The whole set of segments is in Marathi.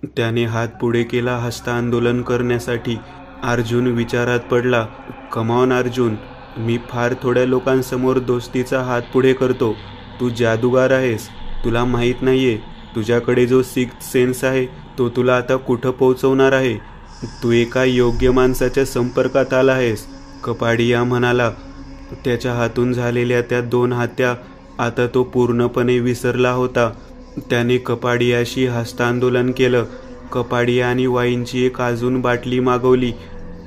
त्याने हात पुढे केला हस्तांदोलन करण्यासाठी. अर्जुन विचारात पडला. कमॉन अर्जुन, मी फार थोड्या लोकांसमोर दोस्तीचा हात पुढे करतो. तू जादूगार आहेस. तुला माहीत नाहीये तुझ्याकडे जो सिक्स्थ सेन्स आहे तो तुला आता कुठं पोहोचवणार आहे. तू एका योग्य माणसाच्या संपर्कात आला आहेस, कपाडिया म्हणाला. त्याच्या हातून झालेल्या त्या 2 हत्या आता तो पूर्णपणे विसरला होता. त्याने कपाडियाशी हस्तांदोलन केलं. कपाडिया आणि वाईनची एक अजून बाटली मागवली.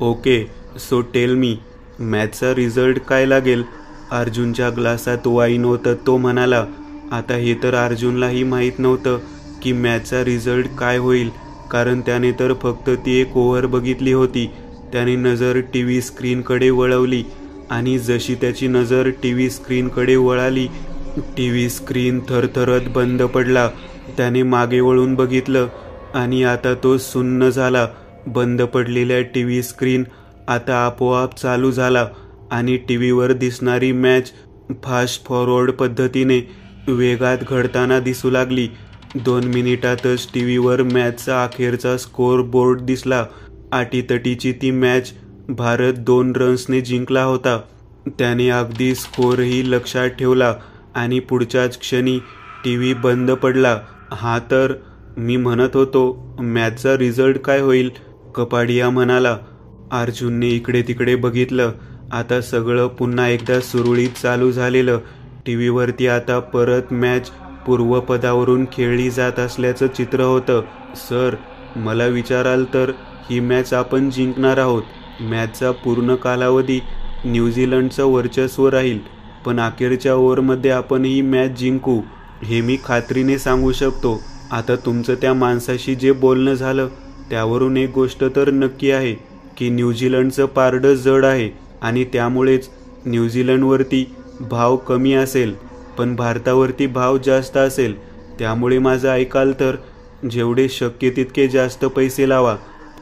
ओके, सो टेल मी, मॅथचा रिझल्ट काय लागेल? अर्जुनच्या ग्लासात वाईन होतं. तो म्हणाला. आता हे तर अर्जुनलाही माहीत नव्हतं की मॅथचा रिझल्ट काय होईल, कारण त्याने तर फक्त ती एक ओव्हर बघितली होती. त्याने नजर टीव्ही स्क्रीनकडे वळवली आणि जशी त्याची नजर टीव्ही स्क्रीनकडे वळाली, टीव्ही स्क्रीन थरथरत बंद पडला. त्याने मागे वळून बघितलं आणि आता तो सुन्न झाला. बंद पडलेल्या टीव्ही स्क्रीन आता आपोआप चालू झाला आणि टीव्हीवर दिसणारी मॅच फास्ट फॉरवर्ड पद्धतीने वेगात घडताना दिसू लागली. 2 मिनिटातच टीव्हीवर मॅचचा अखेरचा स्कोअर बोर्ड दिसला. अटीतटीची ती मॅच भारत 2 रन्सने जिंकला होता. त्याने अगदी स्कोअरही लक्षात ठेवला आणि पुढच्याच क्षणी टीव्ही बंद पडला. हा तर मी म्हणत होतो, मॅचचा रिझल्ट काय होईल? कपाडिया म्हणाला. अर्जुनने इकडे तिकडे बघितलं. आता सगळं पुन्हा एकदा सुरळीत चालू झालेलं. टीव्हीवरती आता परत मॅच पूर्वपदावरून खेळली जात असल्याचं चित्र होतं. सर, मला विचाराल तर ही मॅच आपण जिंकणार आहोत. मॅचचा पूर्ण कालावधी न्यूझीलंडचं वर्चस्व राहील, पण अखेरच्या ओव्हरमध्ये आपण ही मॅच जिंकू हे मी खात्रीने सांगू शकतो. आता तुमचं त्या माणसाशी जे बोलणं झालं त्यावरून एक गोष्ट तर नक्की आहे की न्यूझीलंडचं पारडं जड आहे आणि त्यामुळेच न्यूझीलंडवरती भाव कमी असेल पण भारतावरती भाव जास्त असेल. त्यामुळे माझं ऐकाल तर जेवढे शक्य तितके जास्त पैसे लावा.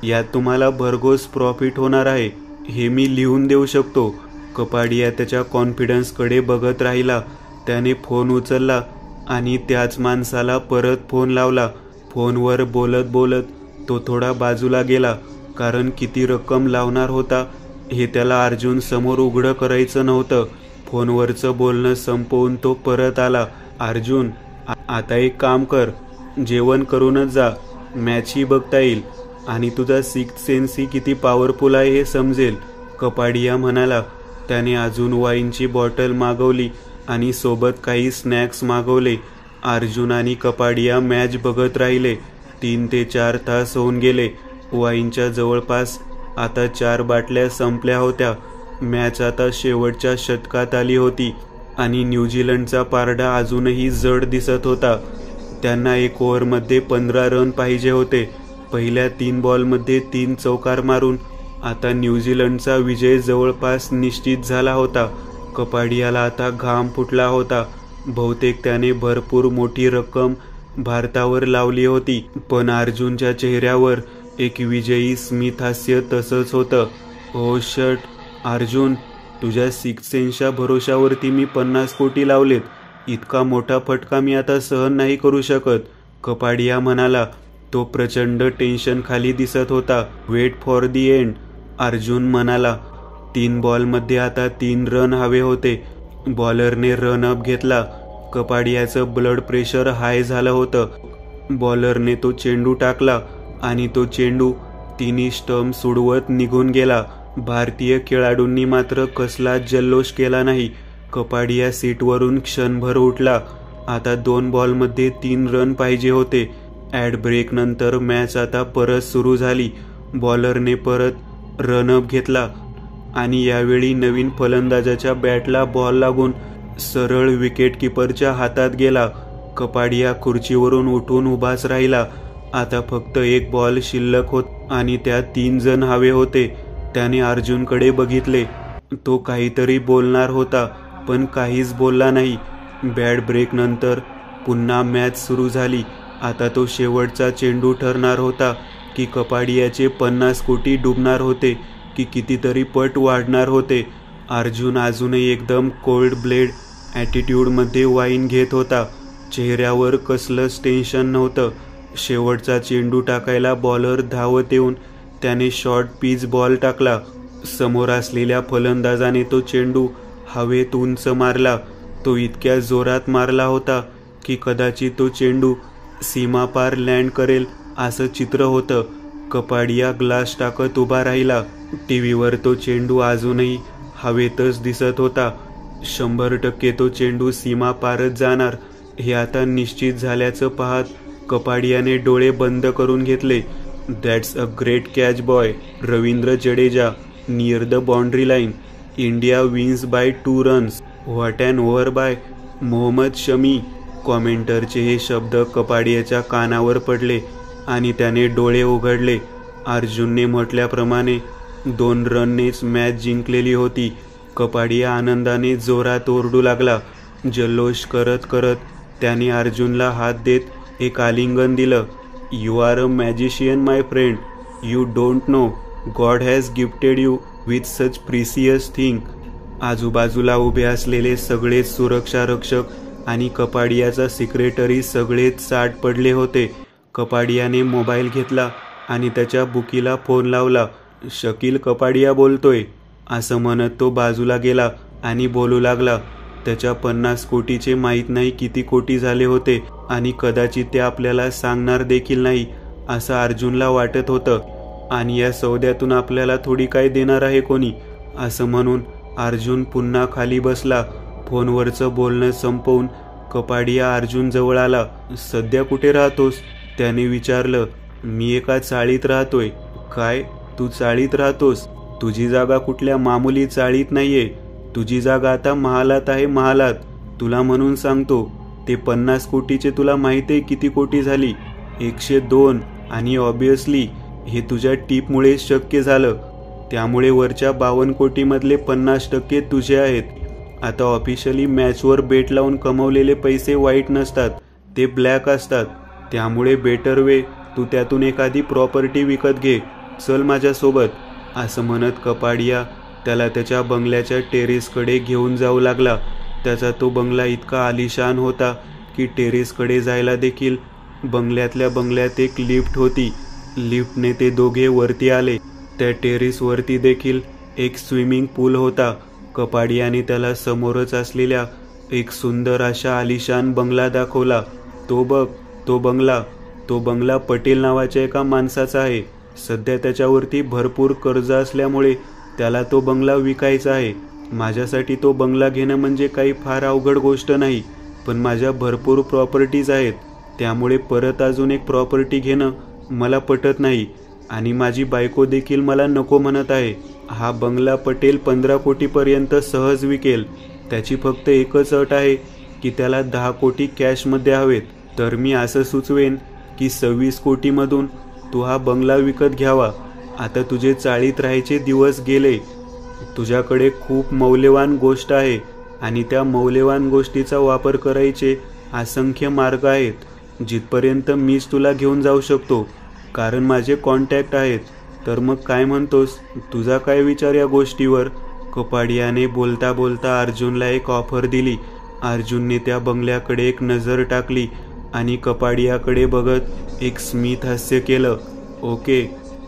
यात तुम्हाला भरघोस प्रॉफिट होणार आहे हे मी लिहून देऊ शकतो. कपाडिया त्याच्या कॉन्फिडन्सकडे बघत राहिला. त्याने फोन उचलला आणि त्याच माणसाला परत फोन लावला. फोनवर बोलत बोलत तो थोडा बाजूला गेला, कारण किती रक्कम लावणार होता हे त्याला अर्जुन समोर उघडं करायचं नव्हतं. फोनवरचं बोलणं संपवून तो परत आला. अर्जुन, आता एक काम कर, जेवण करूनच जा. मॅचही बघता येईल आणि तुझा सिक्स्थ सेन्सही किती पॉवरफुल आहे हे समजेल, कपाडिया म्हणाला. त्याने अजून वाईनची बॉटल मागवली आणि सोबत काही स्नॅक्स मागवले. अर्जुन आणि कपाडिया मॅच बघत राहिले. 3 ते 4 तास होऊन गेले. वाईनच्या जवळपास आता 4 बाटल्या संपल्या होत्या. मॅच आता शेवटच्या षटकात आली होती आणि न्यूझीलंडचा पारडा अजूनही जड दिसत होता. त्यांना एक ओव्हरमध्ये 15 रन पाहिजे होते. पहिल्या 3 बॉलमध्ये 3 चौकार मारून आता न्यूझीलंडचा विजय जवळपास निश्चित झाला होता. कपाडियाला आता घाम फुटला होता. बहुतेक त्याने भरपूर मोठी रक्कम भारतावर लावली होती, पण अर्जुनच्या चेहऱ्यावर एक विजयी स्मित हास्य तसंच होतं. ओ शट अर्जुन, तुझ्या सिक्स्थ सेन्सच्या भरोशावरती मी 50 कोटी लावलेत. इतका मोठा फटका मी आता सहन नाही करू शकत, कपाडिया म्हणाला. तो प्रचंड टेन्शन खाली दिसत होता. Wait for the end, Arjun म्हणाला. 3 बॉलमध्ये आता 3 रन हवे होते. बॉलरने रन अप घेतला. कपाडियाचं ब्लड प्रेशर हाय झालं होतं. बॉलरने तो चेंडू टाकला आणि तो चेंडू तिन्ही स्टंप्स उडवत निघून गेला. भारतीय खेळाडूंनी मात्र कसलाच जल्लोष केला नाही. कपाडिया सीटवरून क्षणभर उठला. आता 2 बॉलमध्ये 3 रन पाहिजे होते. ॲड ब्रेक नंतर मॅच आता परत सुरू झाली. बॉलरने परत रनअप घेतला आणि यावेळी नवीन फलंदाजाच्या बॅटला बॉल लागून सरळ विकेटकीपरच्या हातात गेला. कपाडिया खुर्चीवरून उठून उभाच राहिला. आता फक्त 1 बॉल शिल्लक होत आणि त्यात 3 जण हवे होते. त्याने अर्जुनकडे बघितले. तो काहीतरी बोलणार होता पण काहीच बोलला नाही. बॅट ब्रेक नंतर पुन्हा मॅच सुरू झाली. आता तो शेवटचा चेंडू ठरणार होता की कपाडियाचे 50 कोटी डुबणार होते की कितीतरी पट वाढणार होते. अर्जुन अजूनही एकदम कोल्ड ब्लेड ॲटिट्यूडमध्ये वाईन घेत होता. चेहऱ्यावर कसलंच टेन्शन नव्हतं. शेवटचा चेंडू टाकायला बॉलर धावत येऊन त्याने शॉर्ट पिच बॉल टाकला. समोर असलेल्या फलंदाजाने तो चेंडू हवेत उंच मारला. तो इतक्या जोरात मारला होता की कदाचित तो चेंडू सीमापार लँड करेल असं चित्र होतं. कपाडिया ग्लास टाकत उभा राहिला. टीव्हीवर तो चेंडू अजूनही हवेतच दिसत होता. 100% तो चेंडू सीमा पारच जाणार हे आता निश्चित झाल्याचं पाहत कपाडियाने डोळे बंद करून घेतले. That's a great catch boy. Ravindra Jadeja near the boundary line. India wins by 2 runs. What an over by Mohammed Shami. कॉमेंटरचे हे शब्द कपाडियाच्या कानावर पडले आणि त्याने डोळे उघडले. अर्जुनने म्हटल्याप्रमाणे 2 रननेच मॅच जिंकलेली होती. कपाडिया आनंदाने जोरात ओरडू लागला. जल्लोष करत करत त्याने अर्जुनला हात देत एक आलिंगन दिलं. You are a magician my friend. You don't know God has gifted you with such precious thing. आजूबाजूला उभे असलेले सगळेच सुरक्षा रक्षक आणि कपाडियाचा सेक्रेटरी सगळेच साठ पडले होते. कपाडियाने मोबाईल घेतला आणि त्याच्या बुकीला फोन लावला. शकील कपाडिया बोलतोय असं म्हणत तो बाजूला गेला आणि बोलू लागला. त्याच्या 50 कोटीचे माहीत नाही किती कोटी झाले होते आणि कदाचित ते आपल्याला सांगणार देखील नाही असं अर्जुनला वाटत होतं. आणि या सौद्यातून आपल्याला थोडी काय देणार आहे कोणी असं म्हणून अर्जुन पुन्हा खाली बसला. फोनवरचं बोलणं संपवून कपाडिया अर्जुन जवळ आला. सध्या कुठे राहतोस त्याने विचारलं. मी एका चाळीत राहतोय. काय तू चाळीत राहतोस? तुझी जागा कुठल्या मामूली चाळीत नाहीये. तुझी जागा आता महालात आहे. महालात. तुला म्हणून सांगतो ते 50 कोटीचे तुला माहिती आहे किती कोटी झाली? 102. आणि ऑब्विसली हे तुझ्या टीपमुळे शक्य झालं. त्यामुळे वरच्या 52 कोटीमधले 50% तुझे आहेत. आता ऑफिशियली मॅचवर बेट लावून कमवलेले पैसे वाईट नसतात, ते ब्लॅक असतात. त्यामुळे बेटर वे तू त्यातून एखादी प्रॉपर्टी विकत घे. चल माझ्यासोबत असं म्हणत कपाडिया त्याला त्याच्या बंगल्याच्या टेरेसकडे घेऊन जाऊ लागला. त्याचा तो बंगला इतका आलिशान होता की टेरेसकडे जायला देखील बंगल्यातल्या बंगल्यात एक लिफ्ट होती. लिफ्टने ते दोघे वरती आले. त्या टेरेसवरती देखील एक स्विमिंग पूल होता. कपाडियाने त्याला समोरच असलेल्या एक सुंदर अशा आलिशान बंगला दाखवला. तो बघ तो बंगला. तो बंगला पटेल नावाच्या एका माणसाचा आहे. सध्या त्याच्यावरती भरपूर कर्ज असल्यामुळे त्याला तो बंगला विकायचा आहे. माझ्यासाठी तो बंगला घेणं म्हणजे काही फार अवघड गोष्ट नाही, पण माझ्या भरपूर प्रॉपर्टीज आहेत. त्यामुळे परत अजून एक प्रॉपर्टी घेणं मला पटत नाही आणि माझी बायको देखील मला नको म्हणत आहे. हा बंगला पटेल 15 कोटीपर्यंत सहज विकेल. त्याची फक्त एकच अट आहे की त्याला 10 कोटी कॅशमध्ये हवेत. तर मी असं सुचवेन की 26 कोटीमधून तू हा बंगला विकत घ्यावा. आता तुझे चाळीत राहायचे दिवस गेले. तुझ्याकडे खूप मौल्यवान गोष्ट आहे आणि त्या मौल्यवान गोष्टीचा वापर करायचे असंख्य मार्ग आहेत. जिथपर्यंत मीच तुला घेऊन जाऊ शकतो, कारण माझे कॉन्टॅक्ट आहेत. तर मग काय म्हणतोस? तुझा काय विचार या गोष्टीवर? कपाडियाने बोलता बोलता अर्जुनला एक ऑफर दिली. अर्जुनने त्या बंगल्याकडे एक नजर टाकली आणि कपाडियाकडे बघत एक स्मित हास्य केलं. ओके,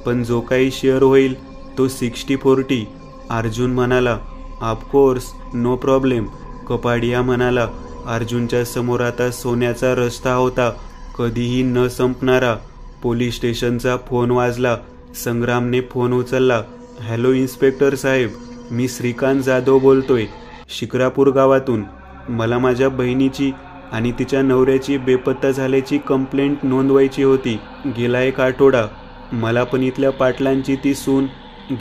पण जो काही शेअर होईल तो 60-40. अर्जुन म्हणाला. Of course, no problem. कपाडिया म्हणाला. अर्जुनच्या समोर आता सोन्याचा रस्ता होता, कधीही न संपणारा. पोलीस स्टेशनचा फोन वाजला. संग्रामने फोन उचलला. हॅलो इन्स्पेक्टर साहेब, मी श्रीकांत जाधव बोलतोय, शिक्रापूर गावातून. मला माझ्या बहिणीची आणि तिच्या नवऱ्याची बेपत्ता झाल्याची कंप्लेंट नोंदवायची होती. गेला 1 आठवडा. मला पण इथल्या पाटलांची ती सून.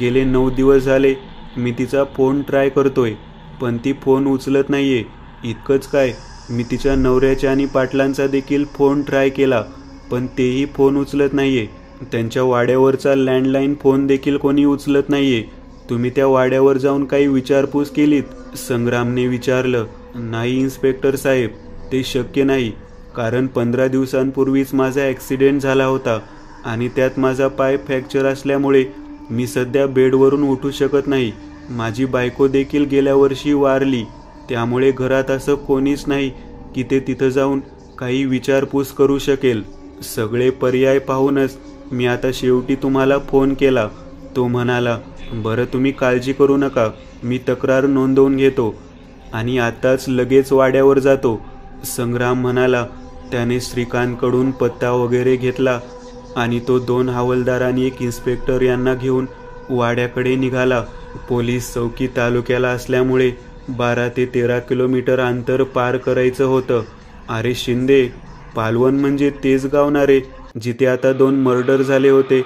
गेले 9 दिवस झाले मी तिचा फोन ट्राय करतोय, पण ती फोन उचलत नाहीये. इतकंच काय, मी तिच्या नवऱ्याच्या आणि पाटलांचा देखील फोन ट्राय केला, पण तेही फोन उचलत नाहीये. त्यांच्या वाड्यावरचा लँडलाईन फोन देखील कोणी उचलत नाहीये. तुम्ही त्या वाड्यावर जाऊन काही विचारपूस केलीत? संग्रामने विचारलं. नाही इन्स्पेक्टर साहेब, ते शक्य नाही, कारण 15 दिवसांपूर्वीच माझा ॲक्सिडेंट झाला होता आणि त्यात माझा पाय फ्रॅक्चर असल्यामुळे मी सध्या बेडवरून उठू शकत नाही. माझी बायको देखील गेल्या वर्षी वारली. त्यामुळे घरात असं कोणीच नाही की ते तिथं जाऊन काही विचारपूस करू शकेल. सगळे पर्याय पाहूनच मी आता शेवटी तुम्हाला फोन केला. तो म्हणाला, बरं तुम्ही काळजी करू नका, मी तक्रार नोंदवून घेतो आणि आताच लगेच वाड्यावर जातो. संग्राम म्हणाला. त्याने श्रीकांतकडून पत्ता वगैरे घेतला आणि तो 2 हवालदार आणि 1 इन्स्पेक्टर यांना घेऊन वाड्याकडे निघाला. पोलीस चौकी तालुक्याला असल्यामुळे 12 ते 13 किलोमीटर अंतर पार करायचं होतं. अरे शिंदे, पालवण म्हणजे तेच गाव ना रे, जिथे आता 2 मर्डर झाले होते.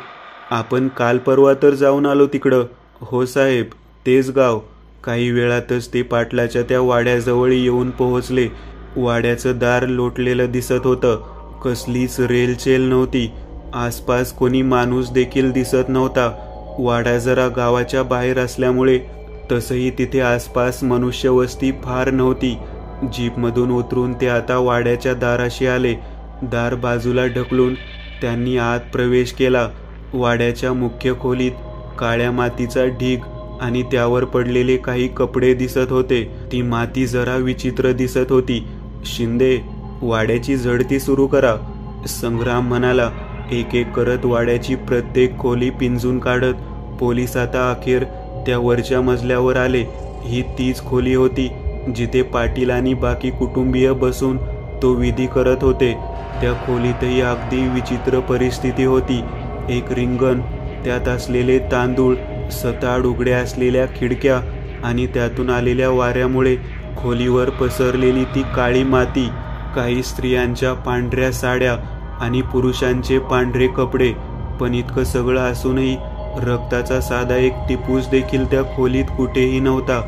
आपण काल परवा तर जाऊन आलो तिकडं. हो साहेब, तेच गाव. काही वेळातच ते पाटलाच्या त्या वाड्याजवळ येऊन पोहोचले. वाड्याचं दार लोटलेलं दिसत होतं. कसलीच रेलचेल नव्हती. आसपास कोणी माणूस देखील दिसत नव्हता. वाडा जरा गावाच्या बाहेर असल्यामुळे तसंही तिथे आसपास मनुष्यवस्ती फार नव्हती. जीपमधून उतरून ते आता वाड्याच्या दाराशी आले. दार बाजूला ढकलून त्यांनी आत प्रवेश केला. वाड्याच्या मुख्य खोलीत काळ्या मातीचा ढीग आणि त्यावर पडलेले काही कपडे दिसत होते. ती माती जरा विचित्र दिसत होती. शिंदे, वाड्याची झडती सुरू करा, संग्राम म्हणाला. एक एक करत वाड्याची प्रत्येक खोली पिंजून काढत पोलीस आता अखेर त्या वरच्या मजल्यावर आले. ही तीच खोली होती जिथे पाटील आणि बाकी कुटुंबीय बसून तो विधी करत होते. त्या खोलीतही अगदी विचित्र परिस्थिती होती. एक रिंगण, त्यात असलेले तांदूळ, 7-8 उघड्या असलेल्या खिडक्या आणि त्यातून आलेल्या वाऱ्यामुळे खोलीवर पसरलेली ती काळी माती, काही स्त्रियांच्या पांढऱ्या साड्या आणि पुरुषांचे पांढरे कपडे. पण इतकं सगळं असूनही रक्ताचा साधा एक टिपूस देखील त्या खोलीत कुठेही नव्हता.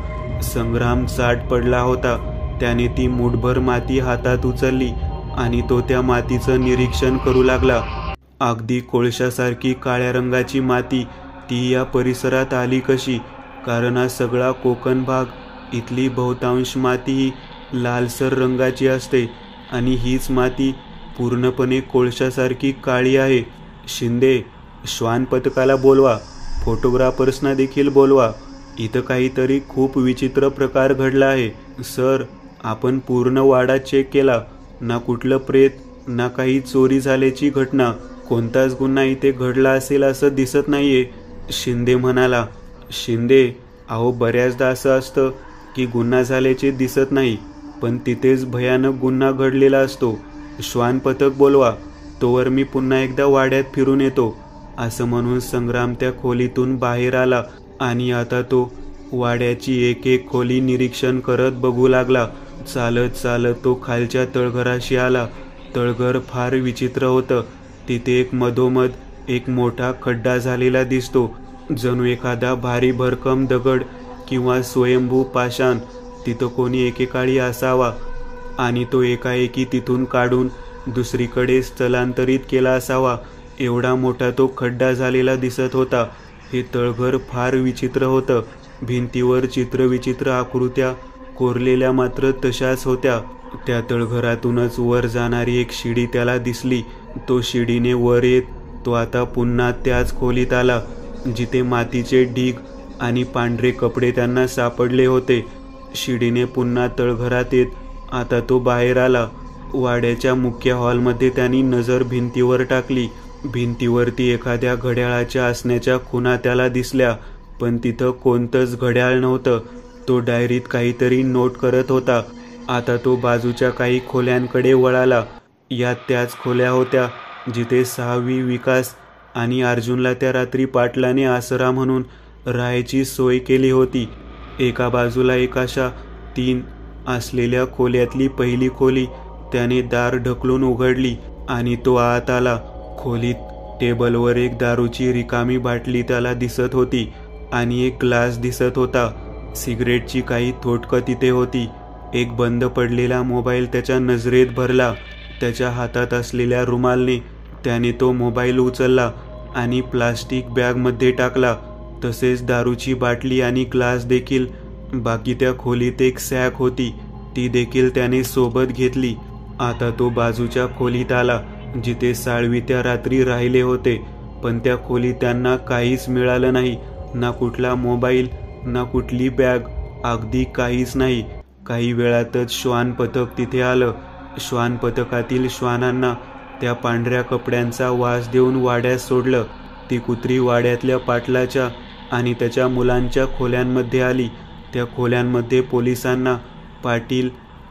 संग्राम चाट पडला होता. त्याने ती मुठभर माती हातात उचलली आणि तो त्या मातीचं निरीक्षण करू लागला. अगदी कोळशासारखी काळ्या रंगाची माती. ती या परिसरात आली कशी? कारण हा सगळा कोकण भाग, इथली बहुतांश माती ही लालसर रंगाची असते आणि हीच माती पूर्णपणे कोळशासारखी काळी आहे. शिंदे, श्वान पथकाला बोलवा, फोटोग्राफर्सना देखील बोलवा. इथं काहीतरी खूप विचित्र प्रकार घडला आहे. सर, आपण पूर्ण वाडा चेक केला. ना कुठलं प्रेत, ना काही चोरी झाल्याची घटना. कोणताच गुन्हा इथे घडला असेल असं दिसत नाहीये, शिंदे म्हणाला. शिंदे, अहो बऱ्याचदा असं असतं की गुन्हा झाल्याचे दिसत नाही, पण तिथेच भयानक गुन्हा घडलेला असतो. श्वान पथक बोलवा, तोवर मी पुन्हा एकदा वाड्यात फिरून येतो. असं म्हणून संग्राम त्या खोलीतून बाहेर आला आणि आता तो वाड्याची एक एक खोली निरीक्षण करत बघू लागला. चालत चालत तो खालच्या तळघराशी आला. तळघर फार विचित्र होतं. तिथे एक मधोमध एक मोठा खड्डा झालेला दिसतो, जणू एखादा भारी भरकम दगड किंवा स्वयंभू पाषाण तिथं कोणी एकेकाळी असावा आणि तो एकाएकी तिथून काढून दुसरीकडे स्थलांतरित केला असावा. एवढा मोठा तो खड्डा झालेला दिसत होता. हे तळघर फार विचित्र होतं. भिंतीवर चित्रविचित्र आकृत्या कोरलेल्या मात्र तशाच होत्या. त्या तळघरातूनच वर जाणारी एक शिडी त्याला दिसली. तो शिडीने वर येत तो आता पुन्हा त्याच खोलीत आला जिथे मातीचे ढीग आणि पांढरे कपडे त्यांना सापडले होते. शिडीने पुन्हा तळघरात येत आता तो बाहेर आला. वाड्याच्या मुख्य हॉलमध्ये त्यांनी नजर भिंतीवर टाकली. भिंतीवरती एखाद्या घड्याळाच्या असण्याच्या खुणा त्याला दिसल्या, पण तिथं कोणतंच घड्याळ नव्हतं. तो डायरीत काहीतरी नोट करत होता. आता तो बाजूच्या काही खोल्यांकडे वळाला. यात त्याच खोल्या होत्या जिथे 6वी विकास आणि अर्जुनला त्या रात्री पाटलाने आसरा म्हणून राहायची सोय केली होती. एका बाजूला एक अशा 3 असलेल्या खोल्यातली पहिली खोली त्याने दार ढकलून उघडली आणि तो आत आला. खोलीत टेबलवर एक दारूची रिकामी बाटली त्याला दिसत होती आणि एक ग्लास दिसत होता. सिगरेटची काही थोटकं तिथे होती. एक बंद पडलेला मोबाईल त्याच्या नजरेत भरला. त्याच्या हातात असलेल्या रुमालने त्याने तो मोबाईल उचलला आणि प्लास्टिक बॅगमध्ये टाकला. तसेच दारूची बाटली आणि ग्लास देखील. बाकी त्या खोलीत एक सॅक होती, ती देखील त्याने सोबत घेतली. आता तो बाजूच्या खोलीत आला जिथे साळवी त्या रात्री राहिले होते, पण त्या खोलीत त्यांना काहीच मिळालं नाही. ना कुठला मोबाईल, ना कुठली बॅग, अगदी काहीच नाही. काही वेळातच श्वान पथक तिथे आलं. श्वान पथकातील श्वानांना त्या पांढऱ्या कपड्यांचा वास देऊन वाड्यात सोडलं. ती कुत्री वाड्यातल्या पाटलाच्या आणि त्याच्या मुलांच्या खोल्यांमध्ये आली. त्या खोल्यांमध्ये पोलिसांना पाटील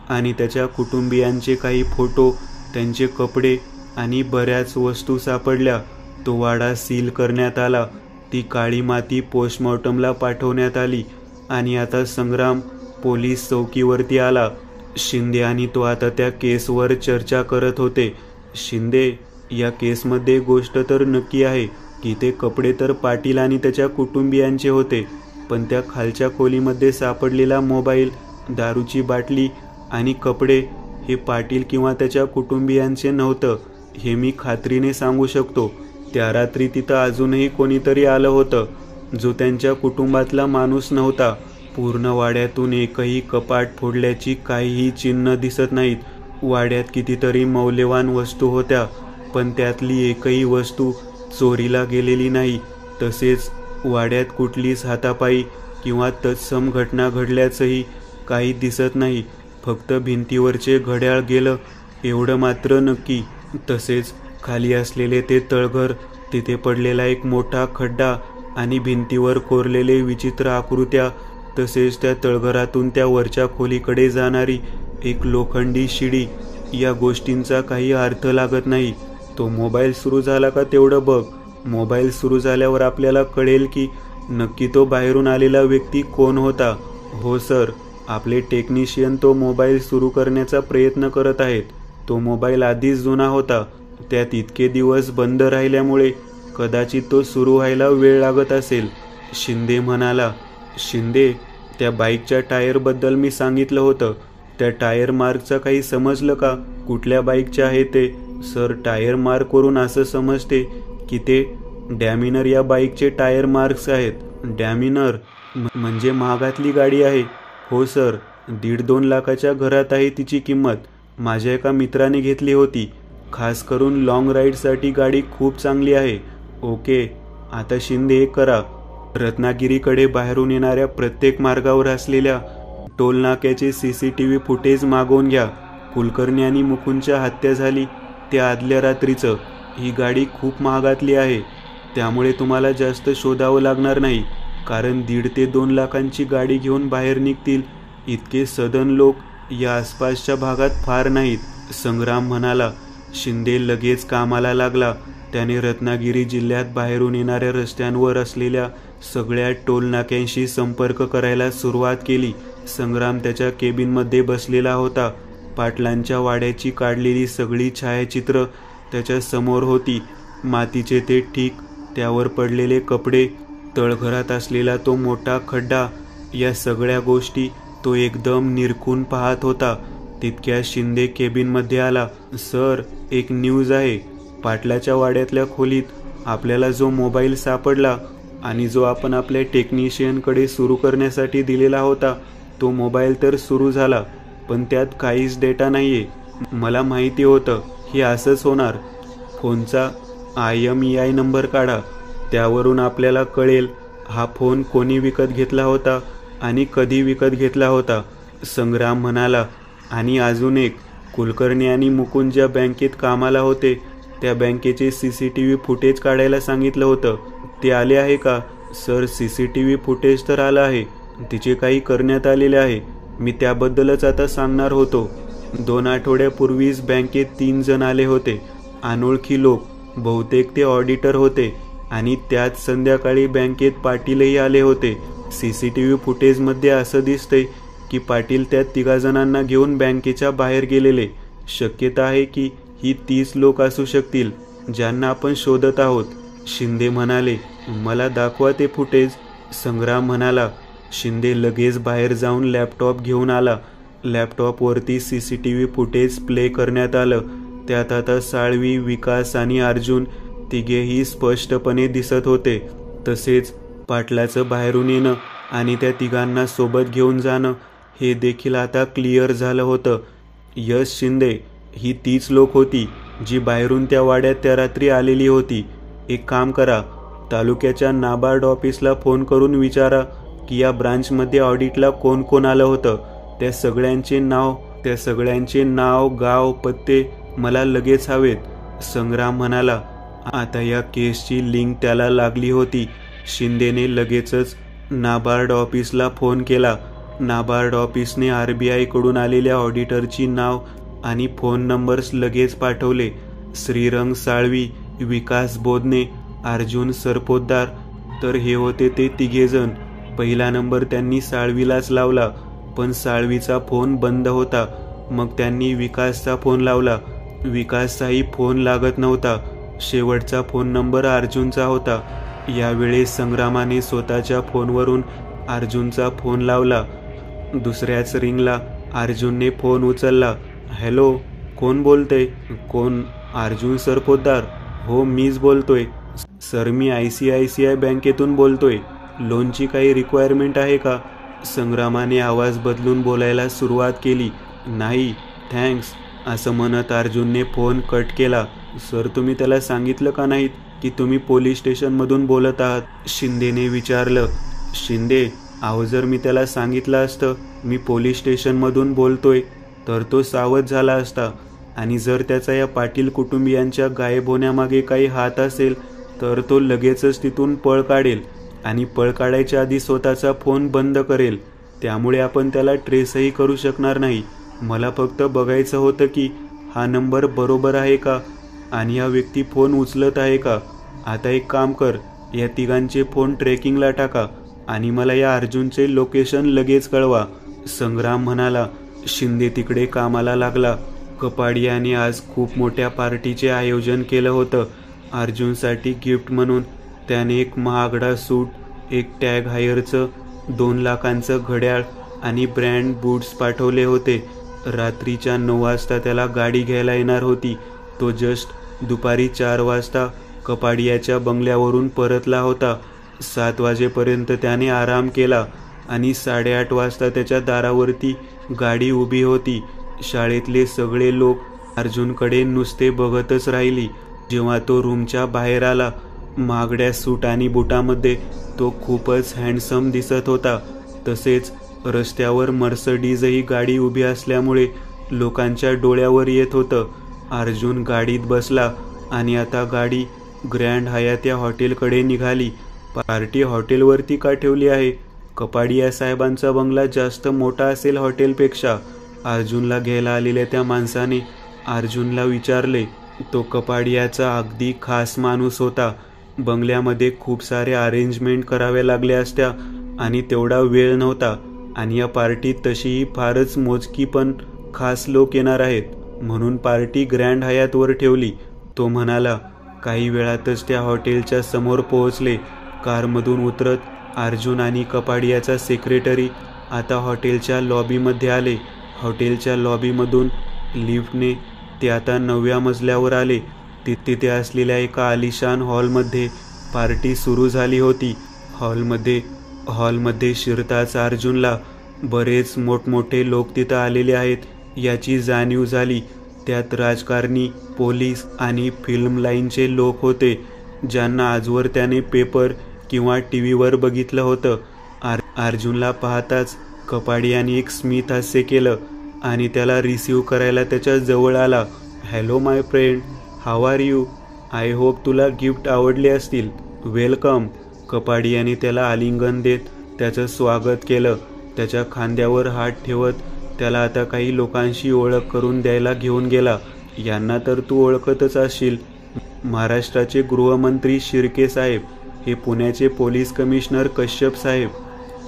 आणि त्याच्या कुटुंबियांचे काही फोटो, त्यांचे कपडे आणि बऱ्याच वस्तू सापडल्या. तो वाडा सील करण्यात आला. ती काळी माती पोस्टमॉर्टमला पाठवण्यात आली आणि आता संग्राम पोलीस चौकीवरती आला. शिंदे आणि तो आता त्या केसवर चर्चा करत होते. शिंदे, या केसमध्ये गोष्ट तर नक्की आहे की ते कपडे तर पाटील आणि त्याच्या कुटुंबियांचे होते, पण त्या खालच्या खोलीमध्ये सापडलेला मोबाईल, दारूची बाटली आणि कपडे हे पाटील किंवा त्याच्या कुटुंबियांचे नव्हतं, हे मी खात्रीने सांगू शकतो. त्या रात्री तिथं अजूनही कोणीतरी आलं होतं जो त्यांच्या कुटुंबातला माणूस नव्हता. पूर्ण वाड्यातून एकही कपाट फोडल्याची काहीही चिन्ह दिसत नाहीत. वाड्यात कितीतरी मौल्यवान वस्तू होत्या, पण त्यातली एकही वस्तू चोरीला गेलेली नाही. तसेच वाड्यात कुठलीच हातापायी किंवा तत्सम घटना घडल्याचंही काही दिसत नाही. फक्त भिंतीवरचे घड्याळ गेलं एवढं मात्र नक्की. तसेच खाली असलेले ते तळघर, तिथे पडलेला एक मोठा खड्डा आणि भिंतीवर कोरलेले विचित्र आकृत्या, तसेच त्या तळघरातून त्या वरच्या खोलीकडे जाणारी एक लोखंडी शिडी, या गोष्टींचा काही अर्थ लागत नाही. तो मोबाईल सुरू झाला का तेवढं बघ. मोबाईल सुरू झाल्यावर आपल्याला कळेल की नक्की तो बाहेरून आलेला व्यक्ती कोण होता. हो सर, आपले टेक्निशियन तो मोबाईल सुरू करण्याचा प्रयत्न करत आहेत. तो मोबाईल आधीच जुना होता, त्यात इतके दिवस बंद राहिल्यामुळे कदाचित तो सुरू व्हायला वेळ लागत असेल, शिंदे म्हणाला. शिंदे, त्या बाईकच्या टायरबद्दल मी सांगितलं होतं, त्या टायर मार्कचं काही समजलं का? कुठल्या बाईकचे आहे ते? सर, टायर मार्कवरून असं समजते की ते डॅमिनर या बाईकचे टायर मार्क्स आहेत. डॅमिनर म्हणजे महागातली गाडी आहे? हो सर, 1.5-2 लाखाच्या घरात आहे तिची किंमत. माझ्या एका मित्राने घेतली होती. खास करून लॉंग राईडसाठी गाडी खूप चांगली आहे. ओके, आता शिंदे एक करा, रत्नागिरीकडे बाहेरून येणाऱ्या प्रत्येक मार्गावर असलेल्या टोल नाक्याचे CCTV फुटेज मागवून घ्या. कुलकर्णी आणि मुकुंदच्या हत्या झाली त्या आदल्या रात्रीचं. ही गाडी खूप महागातली आहे, त्यामुळे तुम्हाला जास्त शोधावं लागणार नाही, कारण 1.5 ते 2 लाखांची गाडी घेऊन बाहेर निघतील इतके सधन लोक या आसपासच्या भागात फार नाहीत, संग्राम म्हणाला. शिंदे लगेच कामाला लागला. त्याने रत्नागिरी जिल्ह्यात बाहेरून येणाऱ्या रस्त्यांवर असलेल्या सगळ्या टोल नाक्यांशी संपर्क करायला सुरुवात केली. संग्राम त्याच्या केबिनमध्ये बसलेला होता. पाटलांच्या वाड्याची काढलेली सगळी छायाचित्र त्याच्या समोर होती. मातीचे ते ठीक, त्यावर पडलेले कपडे, तळघरात असलेला तो मोठा खड्डा, या सगळ्या गोष्टी तो एकदम निरखून पाहत होता. तितक्या शिंदे केबिनमध्ये आला. सर, एक न्यूज आहे. पाटलाच्या वाड्यातल्या खोलीत आपल्याला जो मोबाईल सापडला आणि जो आपण आपल्या टेक्निशियनकडे सुरू करण्यासाठी दिलेला होता, तो मोबाईल तर सुरू झाला, पण त्यात काहीच डेटा नाहीये. मला माहिती होतं हे असंच होणार. फोनचा IMEI नंबर काढा, त्यावरून आपल्याला कळेल हा फोन कोणी विकत घेतला होता आणि कधी विकत घेतला होता, संग्राम म्हणाला. आणि अजून एक, कुलकर्णी आणि मुकुंद ज्या बँकेत कामाला होते त्या बँकेचे CCTV फुटेज काढायला सांगितलं होतं, ते आले आहे का? सर, CCTV फुटेज तर आलं आहे, तिचे काही करण्यात आलेले आहे. मी त्याबद्दलच आता सांगणार होतो. 2 आठवड्यापूर्वीच बँकेत 3 जण आले होते, अनोळखी लोक. बहुतेक ते ऑडिटर होते आणि त्याच संध्याकाळी बँकेत पाटीलही आले होते. CCTV फुटेजमध्ये असं दिसतंय की पाटील त्या 3 जणांना घेऊन बँकेच्या बाहेर गेलेले. शक्यता आहे की ही 30 लोक असू शकतील ज्यांना आपण शोधत आहोत, शिंदे म्हणाले. मला दाखवा ते फुटेज, संग्राम म्हणाला. शिंदे लगेच बाहेर जाऊन लॅपटॉप घेऊन आला. लॅपटॉपवरती CCTV फुटेज प्ले करण्यात आलं. त्यात आता साळवी, विकास आणि अर्जुन तिघेही स्पष्टपणे दिसत होते. तसेच पाटलाचं बाहेरून येणं आणि त्या तिघांना सोबत घेऊन जाणं हे देखील आता क्लिअर झालं होतं. यश शिंदे, ही 30 लोक होती जी बाहेरून त्या वाड्यात त्या रात्री आलेली होती. एक काम करा, तालुक्याच्या नाबार्ड ऑफिसला फोन करून विचारा की या ब्रांचमध्ये ऑडिटला कोण कोण आलं होतं. त्या सगळ्यांचे नाव, गाव, पत्ते मला लगेच हवेत. संग्राम म्हणाला. आता या केसची लिंक त्याला लागली होती. शिंदेने लगेचच नाबार्ड ऑफिसला फोन केला. नाबार्ड ऑफिसने RBI कडून आलेल्या ऑडिटरची नाव आणि फोन नंबर्स लगेच पाठवले. श्रीरंग साळवी, विकास बोधने, अर्जुन सरपोतदार. तर हे होते ते तिघेजण. पहिला नंबर त्यांनी साळवीलाच लावला, पण साळवीचा फोन बंद होता. मग त्यांनी विकासचा फोन लावला. विकासचाही फोन लागत नव्हता. शेवटचा फोन नंबर अर्जुनचा होता. यावेळेस संग्रामाने स्वतःच्या फोनवरून अर्जुनचा फोन लावला. दुसऱ्याच रिंगला अर्जुनने फोन उचलला. हॅलो, कोण बोलतंय? कोण? अर्जुन सरपोतदार. हो, मीच बोलतोय सर. मी ICICI बँकेतून बोलतोय. लोनची काही रिक्वायरमेंट आहे का? संग्रामाने आवाज बदलून बोलायला सुरुवात केली. नाही, थँक्स, असं म्हणत अर्जुनने फोन कट केला. सर, तुम्ही त्याला सांगितलं का नाहीत की तुम्ही पोलीस स्टेशनमधून बोलत आहात? शिंदेने विचारलं. शिंदे, अहो, जर मी त्याला सांगितलं असतं मी पोलीस स्टेशनमधून बोलतोय तर तो सावध झाला असता. आणि जर त्याचा या पाटील कुटुंबियांच्या गायब होण्यामागे काही हात असेल तर तो लगेचच तिथून पळ काढेल आणि पळ काढायच्या आधी स्वतःचा फोन बंद करेल. त्यामुळे आपण त्याला ट्रेसही करू शकणार नाही. मला फक्त बघायचं होतं की हा नंबर बरोबर आहे का आणि हा व्यक्ती फोन उचलत आहे का. आता एक काम कर, या तिघांचे फोन ट्रेकिंगला टाका आणि मला या अर्जुनचे लोकेशन लगेच कळवा. संग्राम म्हणाला. शिंदे तिकडे कामाला लागला. कपाडियाने आज खूप मोठ्या पार्टीचे आयोजन केलं होतं. अर्जुनसाठी गिफ्ट म्हणून त्याने एक महागडा सूट, एक टॅग हायरचं 2 लाखांचं घड्याळ आणि ब्रँड बूट्स पाठवले होते. रात्रीच्या 9 वाजता त्याला गाडी घ्यायला येणार होती. तो जस्ट दुपारी 4 वाजता कपाडियाच्या बंगल्यावरून परतला होता. 7 वाजेपर्यंत त्याने आराम केला आणि 8:30 वाजता त्याच्या दारावरती गाडी उभी होती. शाळेतले सगळे लोक अर्जुनकडे नुसते बघतच राहिली. जेव्हा तो रूमच्या बाहेर आला, महागड्या सूट आणि बुटामध्ये तो खूपच हँडसम दिसत होता. तसेच रस्त्यावर मर्सडीजही गाडी उभी असल्यामुळे लोकांच्या डोळ्यावर येत होतं. अर्जुन गाडीत बसला आणि आता गाडी ग्रँड हयात या हॉटेलकडे निघाली. पार्टी हॉटेलवरती का ठेवली आहे? कपाडिया साहेबांचा बंगला जास्त मोठा असेल हॉटेलपेक्षा. अर्जुनला घ्यायला आलेल्या त्या माणसाने अर्जुनला विचारले. तो कपाडियाचा अगदी खास माणूस होता. बंगल्यामध्ये खूप सारे अरेंजमेंट कराव्या लागल्या असत्या आणि तेवढा वेळ नव्हता. आणि या पार्टीत तशीही फारच मोजकी पण खास लोक येणार आहेत, म्हणून पार्टी ग्रँड हयातवर ठेवली. तो म्हणाला. काही वेळातच त्या हॉटेलच्या समोर पोहोचले. कारमधून उतरत अर्जुन आणि कपाडियाचा सेक्रेटरी आता हॉटेलच्या लॉबीमध्ये आले. हॉटेलच्या लॉबीमधून लिफ्टने ते आता 9व्या मजल्यावर आले. तिथे असलेल्या एका आलिशान हॉलमध्ये पार्टी सुरू झाली होती. हॉलमध्ये शिरताच अर्जुनला बरेच मोठमोठे लोक तिथं आलेले आहेत याची जाणीव झाली. त्यात राजकारणी, पोलीस आणि फिल्म लाईनचे लोक होते, ज्यांना आजवर त्याने पेपर किंवा TVवर बघितलं होतं. अर्जुनला पाहताच कपाडियाने एक स्मित हास्य केलं आणि त्याला रिसीव्ह करायला त्याच्या जवळ आला. Hello my friend, how are you? I hope तुला गिफ्ट आवडले असतील. वेलकम. कपाडियाने त्याला आलिंगन देत त्याचं स्वागत केलं. त्याच्या खांद्यावर हात ठेवत त्याला आता काही लोकांशी ओळख करून द्यायला घेऊन गेला. यांना तर तू ओळखतच असशील. महाराष्ट्राचे गृहमंत्री शिर्के साहेब, हे पुण्याचे पोलीस कमिशनर कश्यप साहेब,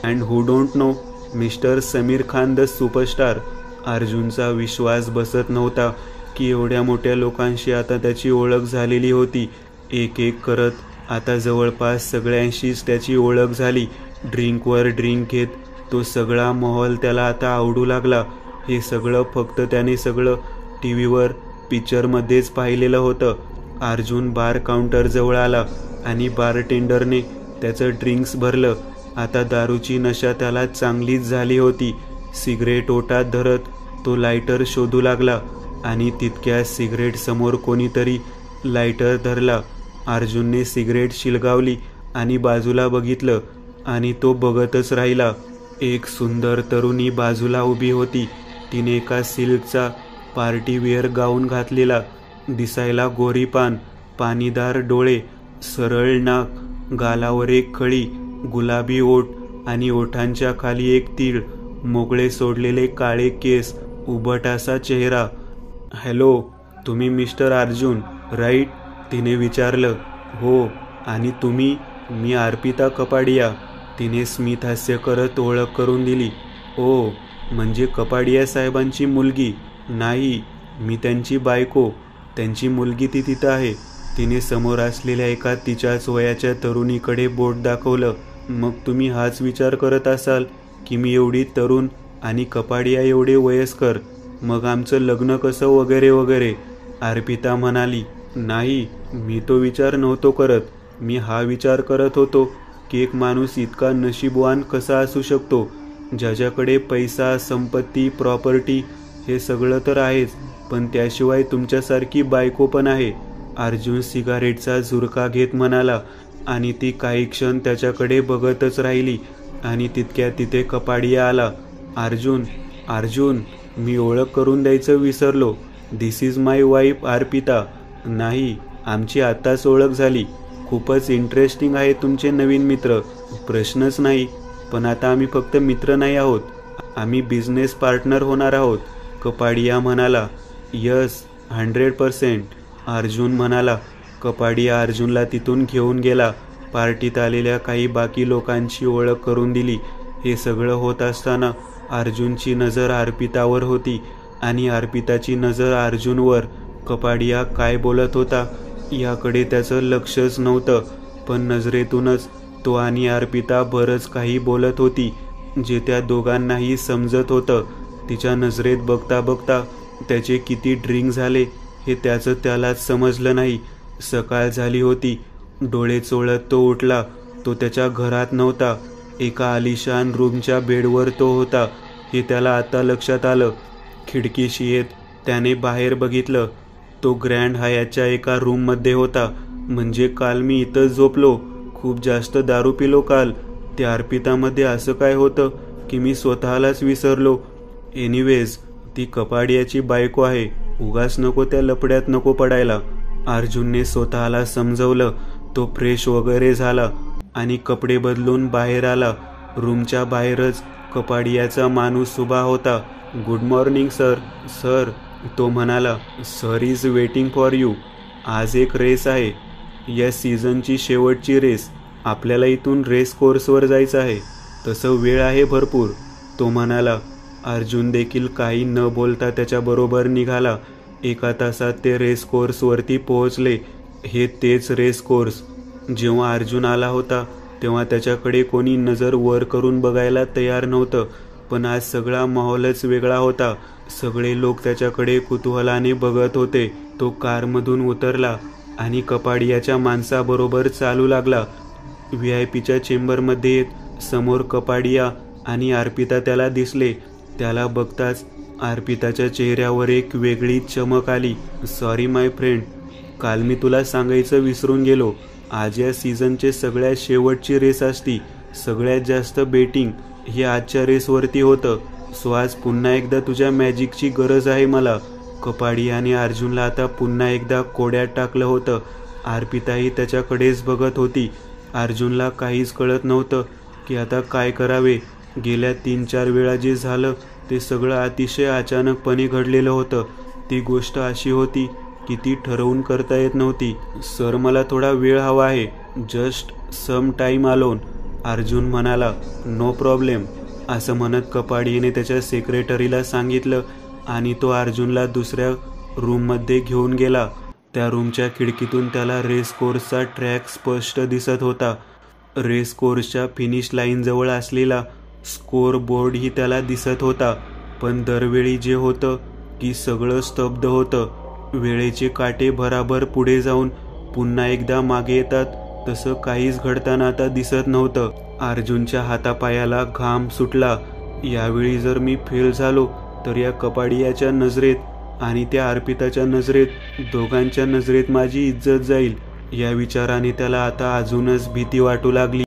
and who don't know mister Sameer Khan the superstar. अर्जुनचा विश्वास बसत नव्हता की एवढ्या मोठ्या लोकांशी आता त्याची ओळख झालेली होती. एक एक करत आता जवळपास सगळ्यांशीच त्याची ओळख झाली. ड्रिंकवर ड्रिंक घेत तो सगळा माहोल त्याला आता आवडू लागला. हे सगळं फक्त त्याने सगळं TVवर, पिक्चरमध्येच पाहिलेलं होतं. अर्जुन बार काउंटरजवळ आला आणि बारटेंडरने त्याचं ड्रिंक्स भरलं. आता दारूची नशा त्याला चांगलीच झाली होती. सिगरेट ओटात धरत तो लायटर शोधू लागला आणि तितक्या सिगरेट समोर कोणीतरी लायटर धरला. अर्जुनने सिगरेट शिलगावली आणि बाजूला बघितलं आणि तो बघतच राहिला. एक सुंदर तरुणी बाजूला उभी होती. तिने एका सिल्कचा पार्टीवेअर गाऊन घातलेला. दिसायला गोरीपान, पाणीदार डोळे, सरळ नाक, गालावर एक खळी, गुलाबी ओठ आणि ओठांच्या खाली एक तीळ, मोकळे सोडलेले काळे केस, उभट असा चेहरा. हॅलो, तुम्ही मिस्टर अर्जुन राईट? तिने विचारलं. हो. आणि तुम्ही? मी अर्पिता कपाडिया. तिने स्मित हास्य करत ओळख करून दिली. ओ, म्हणजे कपाडिया साहेबांची मुलगी? नाही, मी त्यांची बायको. त्यांची मुलगी ती तिथं आहे. तिने समोर असलेल्या एका तिच्याच वयाच्या तरुणीकडे बोट दाखवलं. मग तुम्ही हाच विचार करत असाल की मी एवढी तरुण आणि कपाडिया एवढे वयस्कर, मग आमचं लग्न कसं वगैरे वगैरे, अर्पिता म्हणाली. नाही, मी तो विचार नव्हतो करत. मी हा विचार करत होतो की एक माणूस इतका नशीबवान कसा असू शकतो, ज्याच्याकडे पैसा, संपत्ती, प्रॉपर्टी हे सगळं तर आहेच, पण त्याशिवाय तुमच्यासारखी बायको पण आहे. अर्जुन सिगारेटचा झुरका घेत म्हणाला आणि ती काही क्षण त्याच्याकडे बघतच राहिली. आणि तितक्या तिथे कपाडिया आला. अर्जुन, अर्जुन, मी ओळख करून द्यायचं विसरलो. दिस इज माय वाईफ अर्पिता. नाही, आमची आत्ताच ओळख झाली. खूपच इंटरेस्टिंग आहे तुमचे नवीन मित्र, प्रश्नच नाही. पण आता आम्ही फक्त मित्र नाही आहोत, आम्ही बिझनेस पार्टनर होणार आहोत. कपाडिया म्हणाला. यस, 100%. अर्जुन म्हणाला. कपाडिया अर्जुनला तिथून घेऊन गेला. पार्टीत आलेल्या काही बाकी लोकांची ओळख करून दिली. हे सगळं होत असताना अर्जुनची नजर अर्पितावर होती आणि अर्पिताची नजर अर्जुनवर. कपाडिया काय बोलत होता याकडे त्याचं लक्षच नव्हतं, पण नजरेतूनच तो आणि अर्पिता बरंच काही बोलत होती, जे त्या दोघांनाही समजत होतं. तिच्या नजरेत बघता बघता त्याचे किती ड्रिंक झाले हे त्याचं त्यालाच समजलं नाही. सकाळ झाली होती. डोळे चोळत तो उठला. तो त्याच्या घरात नव्हता, एका आलिशान रूमच्या बेडवर तो होता हे त्याला आता लक्षात आलं. खिडकीशी येत त्याने बाहेर बघितलं. तो ग्रँड हयातच्या एका रूममध्ये होता. म्हणजे काल मी इथं झोपलो, खूप जास्त दारू पिलो काल. त्या अर्पितामध्ये असं काय होतं की मी स्वतःलाच विसरलो. एनिवेज, ती कपाडियाची बायको आहे. उगाच नको त्या लफड्यात नको पडायला, अर्जुनने स्वतःला समजवलं. तो फ्रेश वगैरे झाला आणि कपडे बदलून बाहेर आला. रूमच्या बाहेरच कपाडियाचा माणूस उभा होता. Good morning sir. सर, तो म्हणाला. Sir is waiting for you. आज एक रेस आहे, या सीझनची शेवटची रेस. आपल्याला इथून रेस कोर्सवर जायचं आहे, तसं वेळ आहे भरपूर, तो म्हणाला. अर्जुन देखील काही न बोलता त्याच्याबरोबर निघाला. 1 तासात ते रेस कोर्सवरती पोहोचले. हे तेच रेस कोर्स. जेव्हा अर्जुन आला होता तेव्हा त्याच्याकडे कोणी नजर वर करून बघायला तयार नव्हतं, पण आज सगळा माहोलच वेगळा होता. सगळे लोक त्याच्याकडे कुतूहलाने बघत होते. तो कारमधून उतरला आणि कपाडियाच्या माणसाबरोबर चालू लागला. व्हीआयपीच्या चेंबरमध्ये येत समोर कपाडिया आणि अर्पिता त्याला दिसले. त्याला बघताच अर्पिताच्या चेहऱ्यावर एक वेगळी चमक आली. सॉरी माय फ्रेंड, काल मी तुला सांगायचं विसरून गेलो. आज या सीझनचे सगळ्यात शेवटची रेस असती. सगळ्यात जास्त बेटिंग हे आजच्या रेसवरती होतं. सो आज पुन्हा एकदा तुझ्या मॅजिकची गरज आहे मला. कपाडियाने अर्जुनला आता पुन्हा एकदा कोड्यात टाकलं होतं. अर्पिताही त्याच्याकडेच बघत होती. अर्जुनला काहीच कळत नव्हतं की आता काय करावे. गेल्या 3-4 वेळा जे झालं ते सगळं अतिशय अचानकपणे घडलेलं होतं. ती गोष्ट अशी होती की ती ठरवून करता येत नव्हती. सर, मला थोडा वेळ हवा आहे. Just some time alone, Arjun म्हणाला. नो प्रॉब्लेम, असं म्हणत कपाडियाने त्याच्या सेक्रेटरीला सांगितलं आणि तो अर्जुनला दुसऱ्या रूममध्ये घेऊन गेला. त्या रूमच्या खिडकीतून त्याला रेस कोर्सचा ट्रॅक स्पष्ट दिसत होता. रेस कोर्सच्या फिनिश लाईनजवळ असलेला स्कोर बोर्डही त्याला दिसत होता. पण दरवेळी जे होतं की सगळं स्तब्ध होतं. वेळेचे काटे भराभर पुढे जाऊन पुन्हा एकदा मागे येतात, तसं काहीच घडताना आता दिसत नव्हतं. अर्जुनच्या हातापायाला घाम सुटला. यावेळी जर मी फेल झालो तर या कपाडियाच्या नजरेत आणि त्या अर्पिताच्या नजरेत, दोघांच्या नजरेत माझी इज्जत जाईल. या विचाराने त्याला आता अजूनच भीती वाटू लागली.